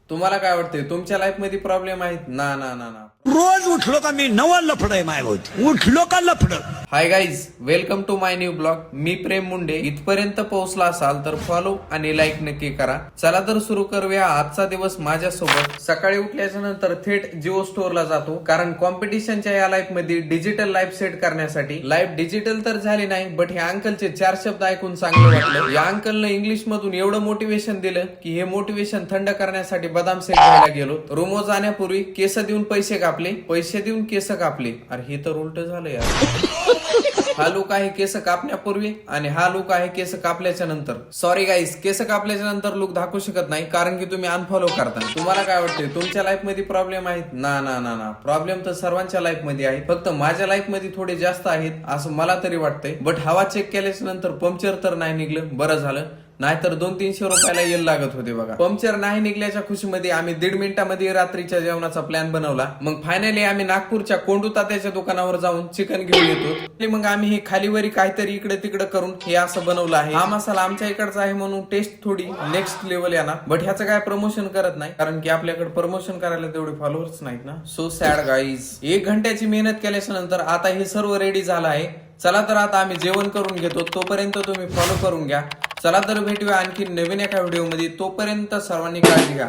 तुम्हाला काय वाटतंय? तुमच्या लाईफ मध्ये प्रॉब्लेम आहेत? ना ना ना ना. रोज उठलो का मी नवा लफड आहे मायाभोवती. उठलो का लफड. Hi guys, welcome to my new blog. मी प्रेम मुंडे. इथपर्यंत पोहोचला असाल तर फॉलो आणि लाईक नक्की करा. चला तर सुरू करूया आजचा दिवस माझ्यासोबत. सकाळी उठल्याच्या नंतर थेट जिओ स्टोअरला जातो, कारण कॉम्पिटिशनच्या या लाईफ मध्ये डिजिटल लाईफ सेट करण्यासाठी. लाईफ डिजिटल तर झाली नाही, बट हे अंकलचे 4 शब्द ऐकून चांगलं वाटलं. या अंकलनं इंग्लिश मधून एवढं मोटिवेशन दिलं की हे मोटिवेशन थंड करण्यासाठी बदाम शेक घ्यायला गेलो. रूमवर जाण्यापूर्वी केस देऊन पैसे कापले, पैसे देऊन केस कापले. अरे हे तर उलट झालं यार. हा लुक आहे केस कापण्यापूर्वी आणि हा लुक आहे केस कापल्याच्या नंतर. सॉरी गाईस, केस कापल्याच्या नंतर लुक दाखवू शकत नाही, कारण की तुम्ही अनफॉलो करता. तुम्हाला काय वाटतंय? तुमच्या लाईफ मध्ये प्रॉब्लेम आहेत? ना ना ना ना. प्रॉब्लेम तर सर्वांच्या लाईफ मध्ये आहेत, फक्त माझ्या लाईफ मध्ये थोडे जास्त आहेत असं मला तरी वाटतंय. बट हवा चेक केल्याच्या नंतर पंक्चर तर नाही निघलं, बरं झालं. नाहीतर 200-300 रुपयाला येल लागत होते बघा. पंक्चर नाही निघल्याच्या खुशीमध्ये आम्ही 1.5 मिनिटांमध्ये रात्रीच्या जेवणाचा प्लॅन बनवला. मग फायनली आम्ही नागपूरच्या कोंडू तात्याच्या दुकानावर जाऊन चिकन घेऊन येतो. मग आम्ही हे खालीवरी काहीतरी इकडे तिकडे करून हे असं बनवलं आहे. हा मसाला आमच्या इकडचा आहे म्हणून टेस्ट थोडी नेक्स्ट लेवल येणार. बट ह्याचं काय प्रमोशन करत नाही, कारण की आपल्याकडे प्रमोशन करायला तेवढे फॉलोअर्स नाहीत ना. So sad guys. 1 घंट्याची मेहनत केल्याच्या नंतर आता हे सर्व रेडी झालं आहे. चला तर आता आम्ही जेवण करून घेतो, तोपर्यंत तुम्ही फॉलो करून घ्या. चला तर भेटूया आणखी नवीन एका व्हिडिओ मध्ये. तोपर्यंत सर्वांनी काळजी घ्या.